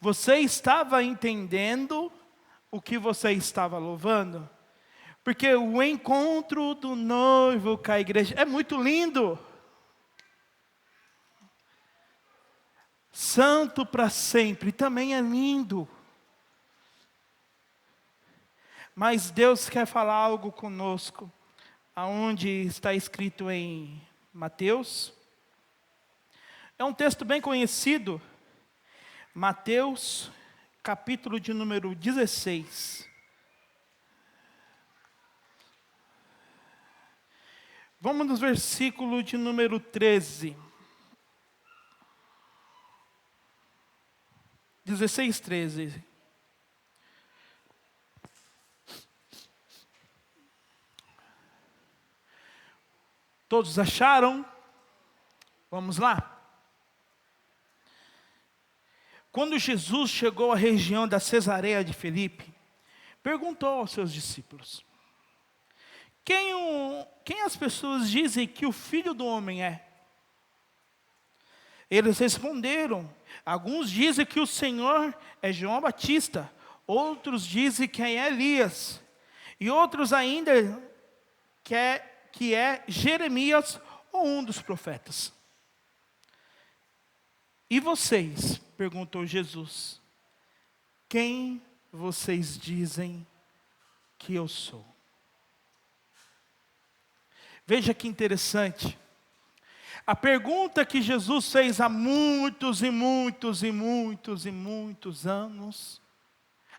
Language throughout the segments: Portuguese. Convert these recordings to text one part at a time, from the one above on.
Você estava entendendo o que você estava louvando? Porque o encontro do noivo com a igreja é muito lindo. Santo para sempre também é lindo. Mas Deus quer falar algo conosco, aonde está escrito em Mateus. É um texto bem conhecido, Mateus, capítulo de número 16. Vamos no versículo de número 13. 16, 13. Todos acharam? Vamos lá. Quando Jesus chegou à região da Cesareia de Filipe, perguntou aos seus discípulos: quem as pessoas dizem que o Filho do Homem é? Eles responderam: alguns dizem que o Senhor é João Batista, outros dizem que é Elias, e outros ainda que é Jeremias ou um dos profetas. E vocês? Perguntou Jesus. Quem vocês dizem que eu sou? Veja que interessante. A pergunta que Jesus fez há muitos e muitos e muitos e muitos anos,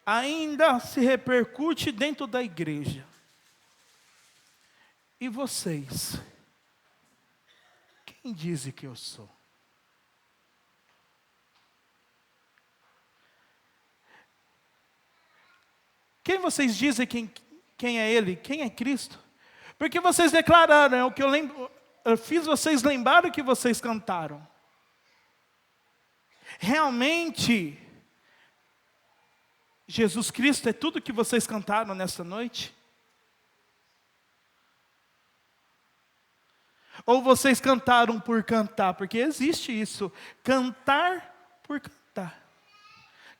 ainda se repercute dentro da igreja. E vocês? Quem dizem que eu sou? Quem vocês dizem quem é Ele? Quem é Cristo? Porque vocês declararam, é o que eu fiz vocês lembrarem o que vocês cantaram. Realmente, Jesus Cristo é tudo que vocês cantaram nessa noite? Ou vocês cantaram por cantar? Porque existe isso, cantar por cantar.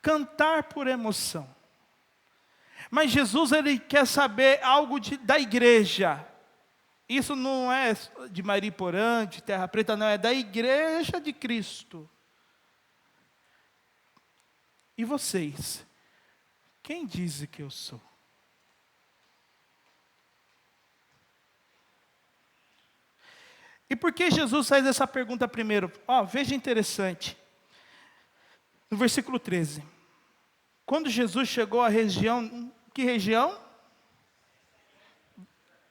Cantar por emoção. Mas Jesus, Ele quer saber algo da igreja. Isso não é de Mariporã, de Terra Preta, não, é da igreja de Cristo. E vocês? Quem dizem que eu sou? E por que Jesus faz essa pergunta primeiro? Veja interessante. No versículo 13. Quando Jesus chegou à região... Que região?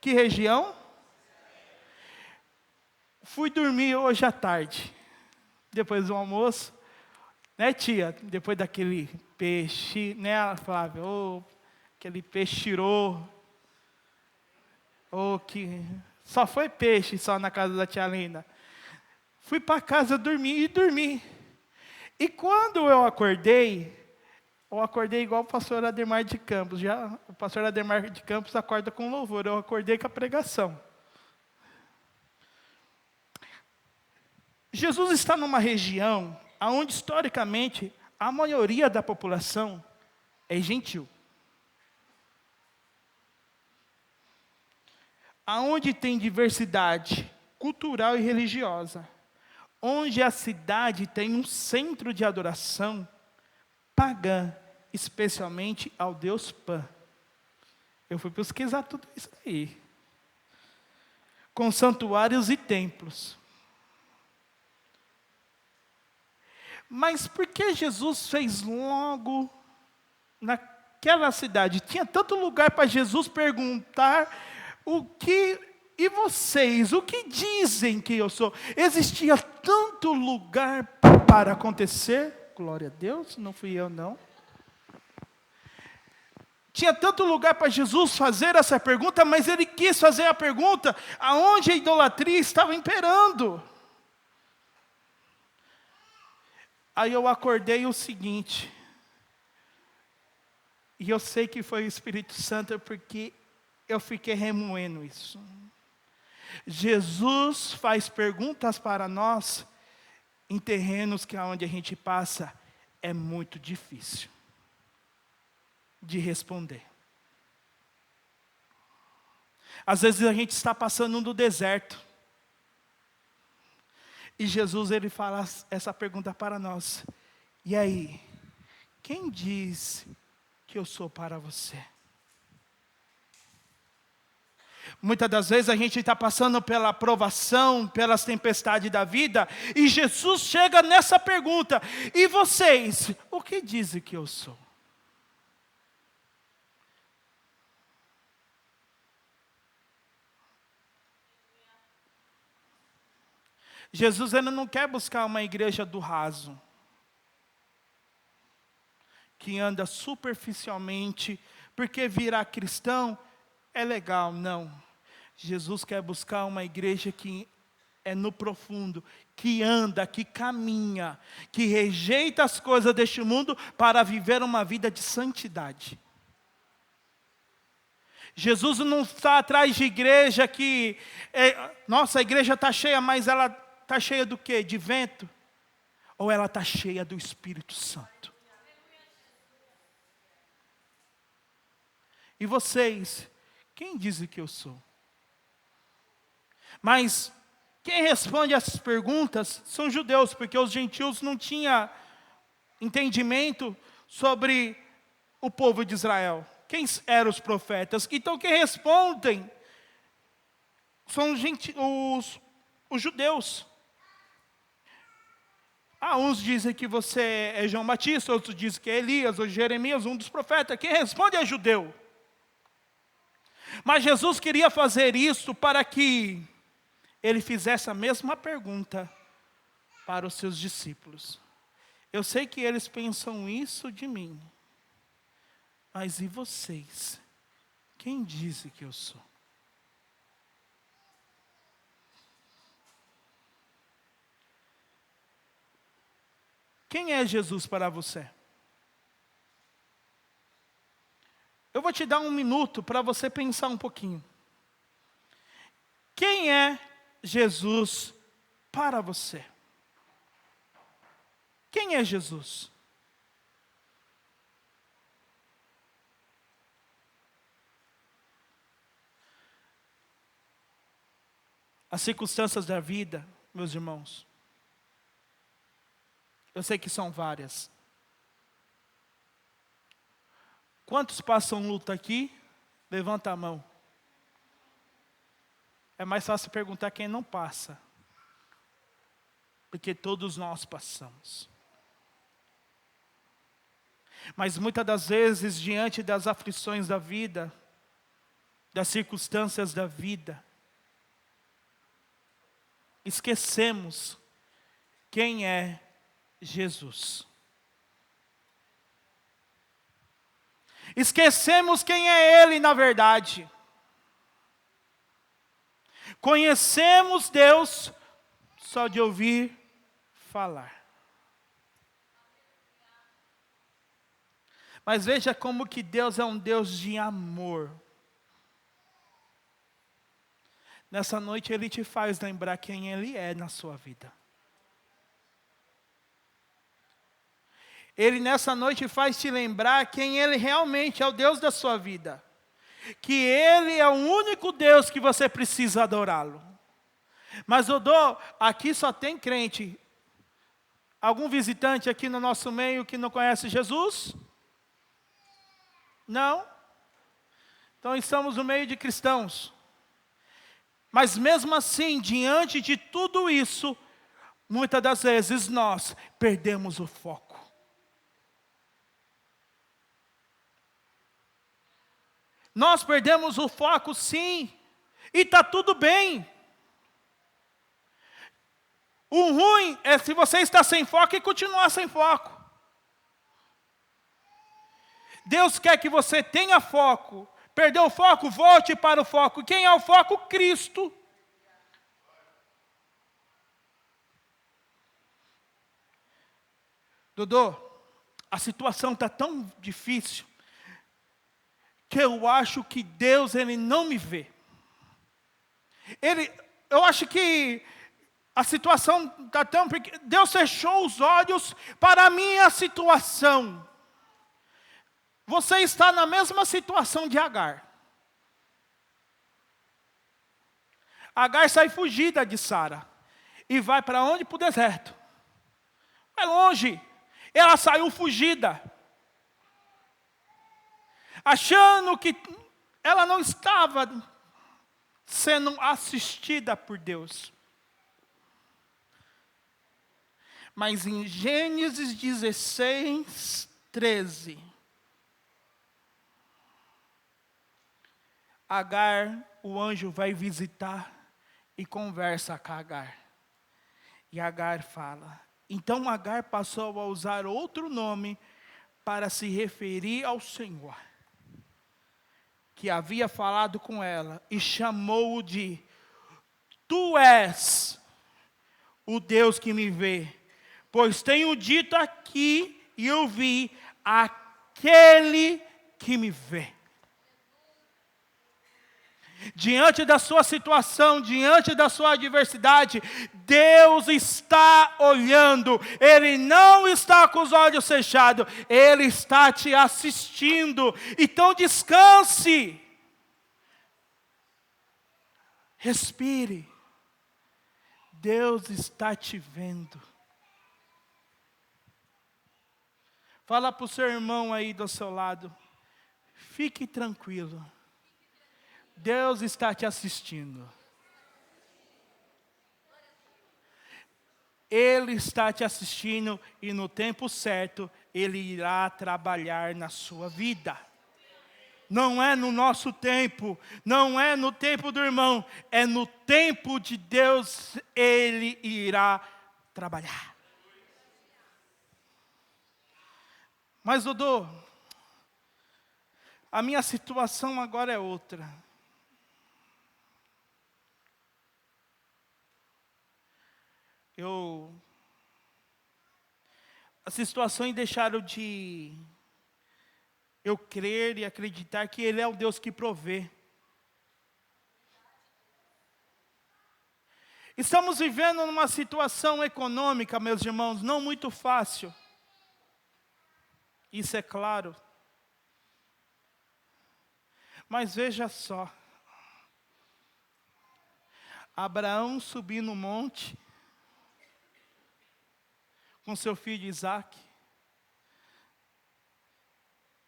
Que região? Fui dormir hoje à tarde. Depois do almoço. Né, tia? Depois daquele peixe, né, Flávia? Aquele peixe tirou. Que... Só foi peixe só na casa da tia Linda. Fui para casa dormir. E quando eu acordei igual o pastor Ademar de Campos. O pastor Ademar de Campos acorda com louvor. Eu acordei com a pregação. Jesus está numa região onde, historicamente, a maioria da população é gentil. Aonde tem diversidade cultural e religiosa. Onde a cidade tem um centro de adoração pagã, especialmente ao Deus Pan. Eu fui pesquisar tudo isso aí. Com santuários e templos. Mas por que Jesus fez logo naquela cidade? Tinha tanto lugar para Jesus perguntar e vocês, o que dizem que eu sou? Existia tanto lugar para acontecer. Glória a Deus, não fui eu não. Tinha tanto lugar para Jesus fazer essa pergunta, mas Ele quis fazer a pergunta aonde a idolatria estava imperando. Aí eu acordei o seguinte, e eu sei que foi o Espírito Santo, porque eu fiquei remoendo isso. Jesus faz perguntas para nós, em terrenos que é onde a gente passa, é muito difícil de responder. Às vezes a gente está passando no deserto. E Jesus, ele fala essa pergunta para nós. E aí, quem diz que eu sou para você? Muitas das vezes a gente está passando pela provação, pelas tempestades da vida, e Jesus chega nessa pergunta: e vocês, o que dizem que eu sou? Jesus, ele não quer buscar uma igreja do raso, que anda superficialmente, porque virar cristão é legal, não. Jesus quer buscar uma igreja que é no profundo, que anda, que caminha, que rejeita as coisas deste mundo para viver uma vida de santidade. Jesus não está atrás de igreja que, nossa, a igreja está cheia, mas ela está cheia do quê? De vento? Ou ela está cheia do Espírito Santo? E vocês, quem dizem que eu sou? Mas quem responde essas perguntas são judeus, porque os gentios não tinham entendimento sobre o povo de Israel. Quem eram os profetas? Então quem respondem são os judeus. Uns dizem que você é João Batista, outros dizem que é Elias ou Jeremias, um dos profetas. Quem responde é judeu. Mas Jesus queria fazer isso para que ele fizesse a mesma pergunta para os seus discípulos. Eu sei que eles pensam isso de mim, mas e vocês? Quem dizem que eu sou? Quem é Jesus para você? Eu vou te dar 1 minuto para você pensar um pouquinho. Quem é Jesus para você? Quem é Jesus? As circunstâncias da vida, meus irmãos, eu sei que são várias. Quantos passam luta aqui? Levanta a mão. É mais fácil perguntar quem não passa, porque todos nós passamos. Mas muitas das vezes, diante das aflições da vida, das circunstâncias da vida, esquecemos quem é Jesus. Esquecemos quem é Ele na verdade. Conhecemos Deus só de ouvir falar. Mas veja como que Deus é um Deus de amor. Nessa noite Ele te faz lembrar quem Ele é na sua vida. Ele nessa noite faz te lembrar quem Ele realmente é, o Deus da sua vida. Que Ele é o único Deus que você precisa adorá-lo. Mas Dodô, aqui só tem crente. Algum visitante aqui no nosso meio que não conhece Jesus? Não? Então estamos no meio de cristãos. Mas mesmo assim, diante de tudo isso, muitas das vezes nós perdemos o foco. Nós perdemos o foco, sim, e está tudo bem. O ruim é se você está sem foco e continuar sem foco. Deus quer que você tenha foco. Perdeu o foco, volte para o foco. Quem é o foco? Cristo. Dodô, a situação está tão difícil que eu acho que Deus, Ele não me vê. Eu acho que A situação está tão... Deus fechou os olhos para a minha situação. Você está na mesma situação de Agar. Agar sai fugida de Sara. E vai para onde? Para o deserto. É longe. Ela saiu fugida. Achando que ela não estava sendo assistida por Deus. Mas em Gênesis 16, 13, Agar, o anjo vai visitar e conversa com Agar. E Agar fala. Então Agar passou a usar outro nome para se referir ao Senhor, que havia falado com ela, e chamou-o de: Tu és o Deus que me vê, pois tenho dito aqui e eu vi aquele que me vê. Diante da sua situação, diante da sua adversidade, Deus está olhando. Ele não está com os olhos fechados, Ele está te assistindo. Então descanse. Respire. Deus está te vendo. Fala para o seu irmão aí do seu lado. Fique tranquilo. Deus está te assistindo. Ele está te assistindo e no tempo certo Ele irá trabalhar na sua vida. Não é no nosso tempo, não é no tempo do irmão, é no tempo de Deus Ele irá trabalhar. Mas Dodô, a minha situação agora é outra. As situações deixaram de eu crer e acreditar que Ele é o Deus que provê. Estamos vivendo numa situação econômica, meus irmãos, não muito fácil. Isso é claro. Mas veja só. Abraão subiu no monte com seu filho Isaac.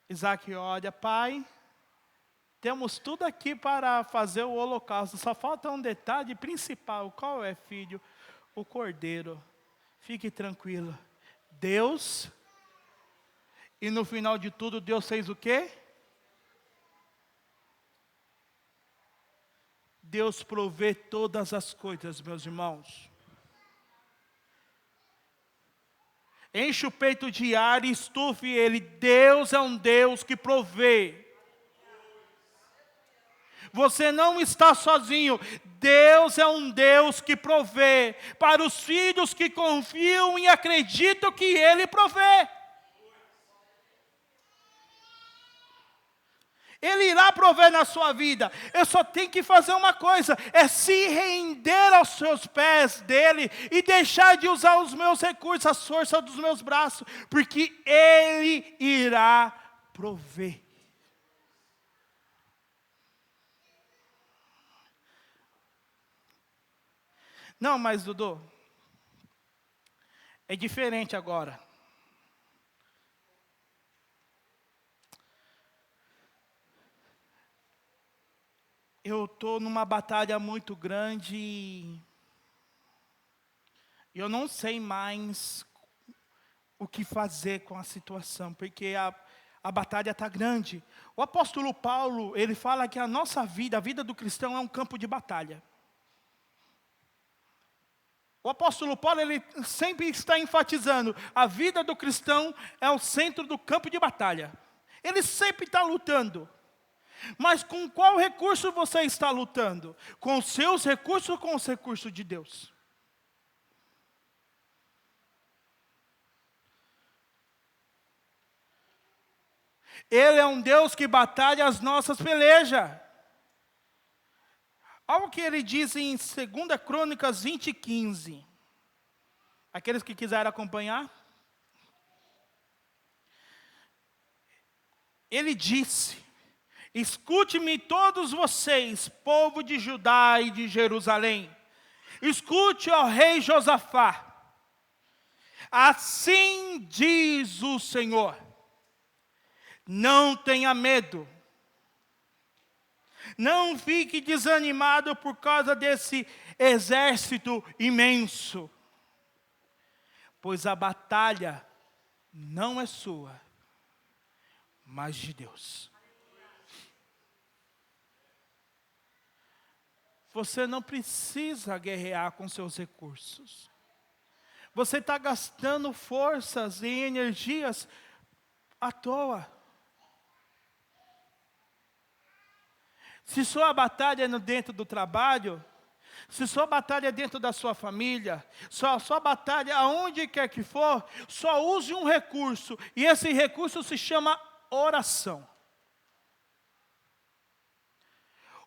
Isaac olha: Pai, temos tudo aqui para fazer o holocausto. Só falta um detalhe principal. Qual é, filho? O cordeiro. Fique tranquilo. Deus. E no final de tudo, Deus fez o quê? Deus provê todas as coisas, meus irmãos. Enche o peito de ar e estufe ele. Deus é um Deus que provê. Você não está sozinho. Deus é um Deus que provê. Para os filhos que confiam e acreditam que Ele provê. Ele irá prover na sua vida. Eu só tenho que fazer uma coisa: é se render aos seus pés dele e deixar de usar os meus recursos, a força dos meus braços, porque Ele irá prover. Não, mas Dodô, é diferente agora. Eu estou numa batalha muito grande e eu não sei mais o que fazer com a situação, porque a batalha está grande. O apóstolo Paulo, ele fala que a nossa vida, a vida do cristão é um campo de batalha. O apóstolo Paulo, ele sempre está enfatizando, a vida do cristão é o centro do campo de batalha. Ele sempre está lutando. Mas com qual recurso você está lutando? Com os seus recursos ou com os recursos de Deus? Ele é um Deus que batalha as nossas pelejas. Olha o que ele diz em 2 Crônicas 20:15. Aqueles que quiserem acompanhar. Ele disse: escute-me todos vocês, povo de Judá e de Jerusalém. Escute, ó rei Josafá. Assim diz o Senhor: não tenha medo. Não fique desanimado por causa desse exército imenso. Pois a batalha não é sua, mas de Deus. Você não precisa guerrear com seus recursos. Você está gastando forças e energias à toa. Se sua batalha é dentro do trabalho, se sua batalha é dentro da sua família, sua batalha aonde quer que for, só use um recurso. E esse recurso se chama oração.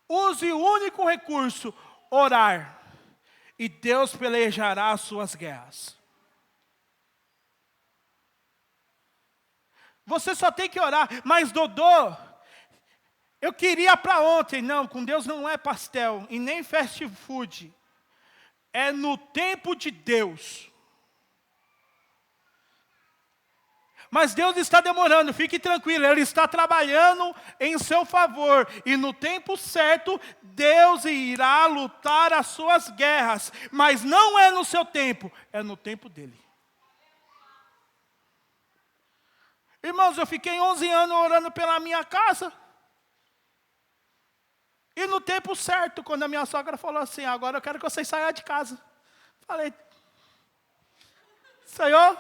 Use o único recurso, orar. E Deus pelejará as suas guerras. Você só tem que orar. Mas Dodô, eu queria para ontem. Não, com Deus não é pastel e nem fast food. É no tempo de Deus. Mas Deus está demorando, fique tranquilo, Ele está trabalhando em seu favor. E no tempo certo, Deus irá lutar as suas guerras. Mas não é no seu tempo, é no tempo dEle. Irmãos, eu fiquei 11 anos orando pela minha casa. E no tempo certo, quando a minha sogra falou assim: agora eu quero que vocês saiam de casa. Falei: Senhor,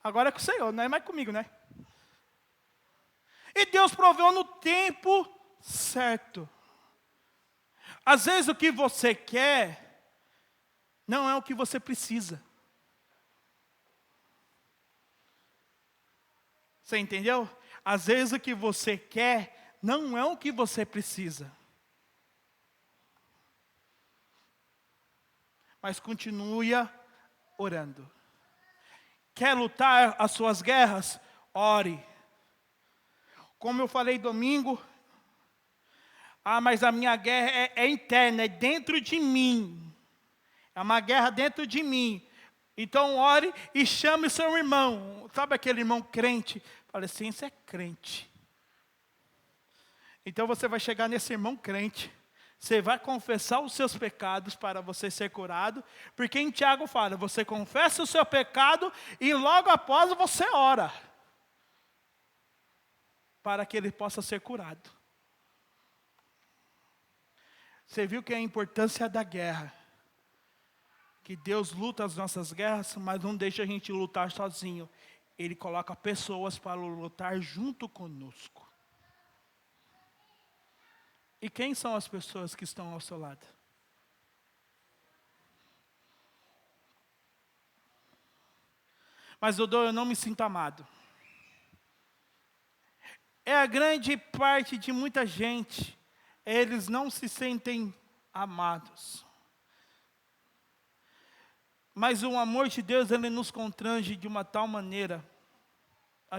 agora é com o Senhor, não é mais comigo, né? E Deus proveu no tempo certo. Às vezes o que você quer não é o que você precisa. Você entendeu? Às vezes o que você quer não é o que você precisa. Mas continue orando. Quer lutar as suas guerras? Ore. Como eu falei domingo, mas a minha guerra é interna, é dentro de mim. É uma guerra dentro de mim. Então ore e chame seu irmão. Sabe aquele irmão crente? Fale assim: você é crente. Então você vai chegar nesse irmão crente. Você vai confessar os seus pecados para você ser curado. Porque em Tiago fala: você confessa o seu pecado e logo após você ora. Para que ele possa ser curado. Você viu que é a importância da guerra. Que Deus luta as nossas guerras, mas não deixa a gente lutar sozinho. Ele coloca pessoas para lutar junto conosco. E quem são as pessoas que estão ao seu lado? Mas Dodô, eu não me sinto amado. É a grande parte de muita gente. Eles não se sentem amados. Mas o amor de Deus, ele nos constrange de uma tal maneira,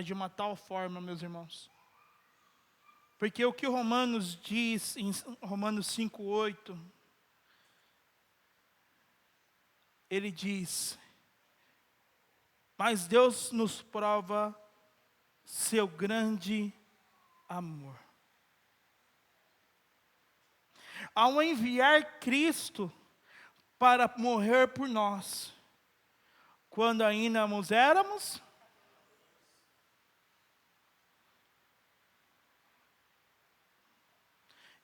de uma tal forma, meus irmãos. Porque o que Romanos diz, em Romanos 5:8, ele diz: mas Deus nos prova seu grande amor. Ao enviar Cristo para morrer por nós, quando ainda éramos,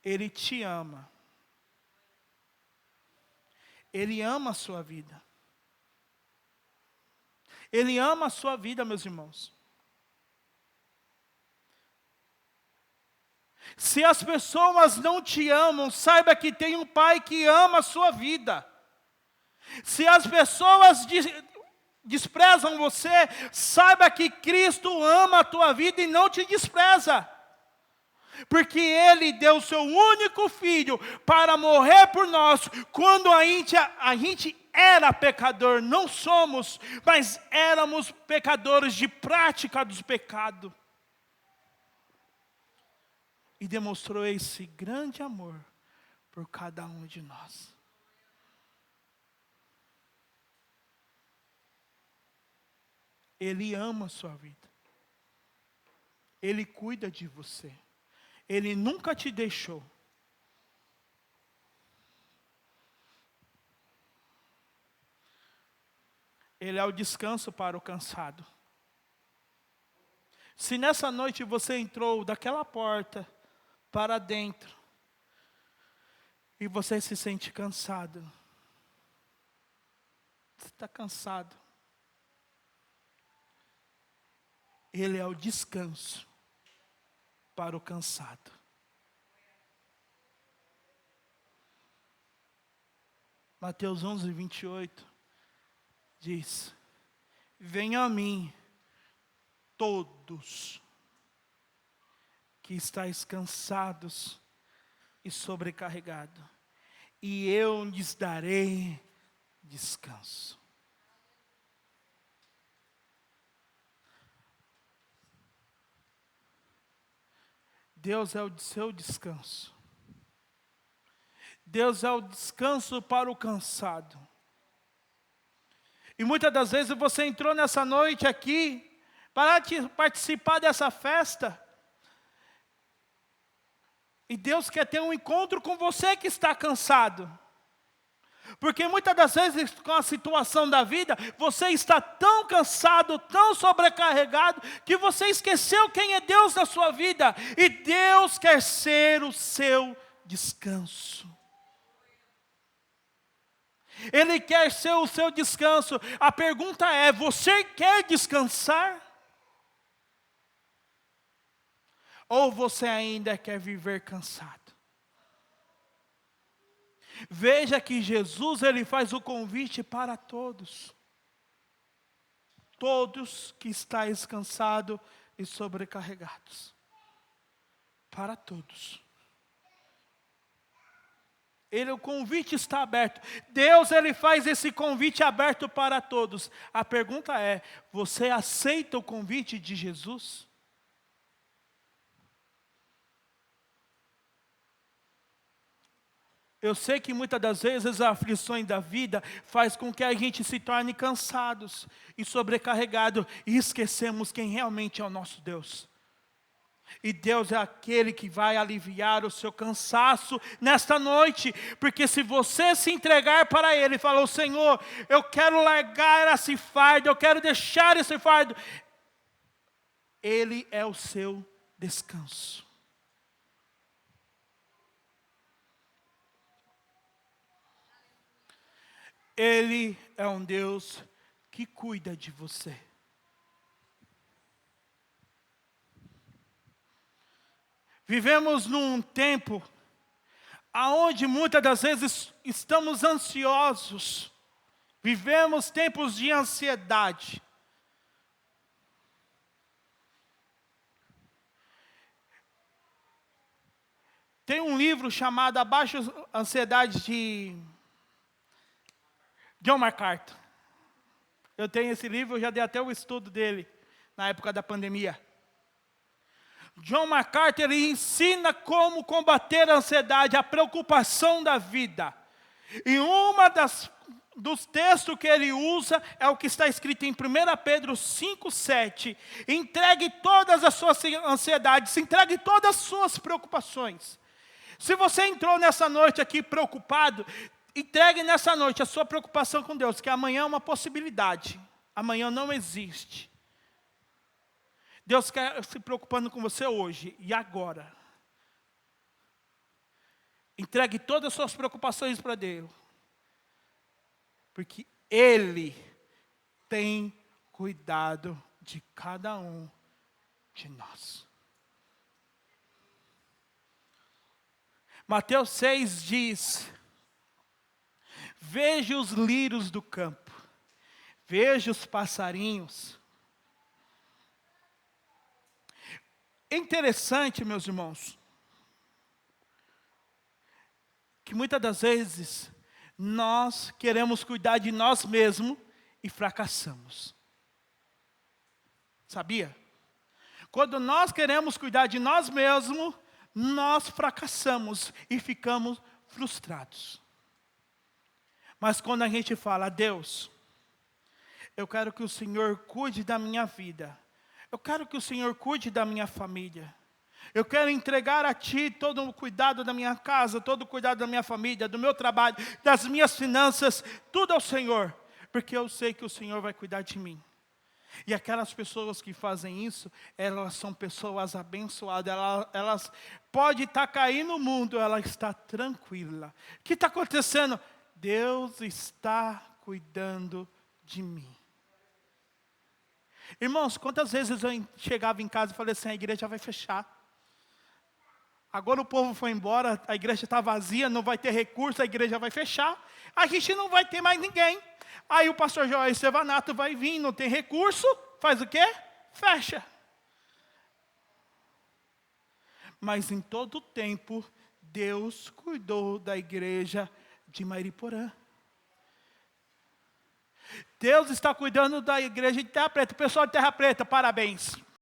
Ele te ama. Ele ama a sua vida. Ele ama a sua vida, meus irmãos. Se as pessoas não te amam, saiba que tem um Pai que ama a sua vida. Se as pessoas desprezam você, saiba que Cristo ama a tua vida e não te despreza. Porque Ele deu o seu único filho para morrer por nós, quando a gente era pecador, não somos, mas éramos pecadores de prática dos pecados. E demonstrou esse grande amor por cada um de nós. Ele ama a sua vida. Ele cuida de você. Ele nunca te deixou. Ele é o descanso para o cansado. Se nessa noite você entrou daquela porta para dentro, e você se sente cansado, você está cansado, Ele é o descanso para o cansado. Mateus 11:28 diz: venham a mim todos que estáis cansados e sobrecarregados, e eu lhes darei descanso. Deus é o seu descanso. Deus é o descanso para o cansado. E muitas das vezes você entrou nessa noite aqui para participar dessa festa. E Deus quer ter um encontro com você que está cansado. Porque muitas das vezes, com a situação da vida, você está tão cansado, tão sobrecarregado, que você esqueceu quem é Deus na sua vida. E Deus quer ser o seu descanso. Ele quer ser o seu descanso. A pergunta é: você quer descansar? Ou você ainda quer viver cansado? Veja que Jesus, Ele faz o convite para todos. Todos que estáis cansados e sobrecarregados. Para todos. O convite está aberto. Deus, Ele faz esse convite aberto para todos. A pergunta é: você aceita o convite de Jesus? Eu sei que muitas das vezes as aflições da vida faz com que a gente se torne cansados e sobrecarregados e esquecemos quem realmente é o nosso Deus. E Deus é aquele que vai aliviar o seu cansaço nesta noite, porque se você se entregar para Ele e falar: Senhor, eu quero largar esse fardo, eu quero deixar esse fardo, Ele é o seu descanso. Ele é um Deus que cuida de você. Vivemos num tempo onde muitas das vezes estamos ansiosos. Vivemos tempos de ansiedade. Tem um livro chamado A Baixa Ansiedade de John MacArthur. Eu tenho esse livro, eu já dei até o estudo dele na época da pandemia. John MacArthur, ele ensina como combater a ansiedade, a preocupação da vida. E dos textos que ele usa é o que está escrito em 1 Pedro 5:7. Entregue todas as suas ansiedades, entregue todas as suas preocupações. Se você entrou nessa noite aqui preocupado, entregue nessa noite a sua preocupação com Deus, que amanhã é uma possibilidade. Amanhã não existe. Deus quer se preocupando com você hoje e agora. Entregue todas as suas preocupações para Deus. Porque Ele tem cuidado de cada um de nós. Mateus 6 diz: veja os lírios do campo, veja os passarinhos. É interessante, meus irmãos, que muitas das vezes nós queremos cuidar de nós mesmos e fracassamos. Sabia? Quando nós queremos cuidar de nós mesmos, nós fracassamos e ficamos frustrados. Mas quando a gente fala, Deus, eu quero que o Senhor cuide da minha vida. Eu quero que o Senhor cuide da minha família. Eu quero entregar a Ti todo o cuidado da minha casa, todo o cuidado da minha família, do meu trabalho, das minhas finanças, tudo ao Senhor. Porque eu sei que o Senhor vai cuidar de mim. E aquelas pessoas que fazem isso, elas são pessoas abençoadas. Elas podem estar caindo no mundo, ela está tranquila. O que está acontecendo? Deus está cuidando de mim. Irmãos, quantas vezes eu chegava em casa e falei assim, a igreja vai fechar. Agora o povo foi embora, a igreja está vazia, não vai ter recurso, a igreja vai fechar. A gente não vai ter mais ninguém. Aí o pastor Joel Estevanato vai vir, não tem recurso, faz o quê? Fecha. Mas em todo o tempo, Deus cuidou da igreja de Mariporã. Deus está cuidando da igreja de Terra Preta. Pessoal de Terra Preta, parabéns.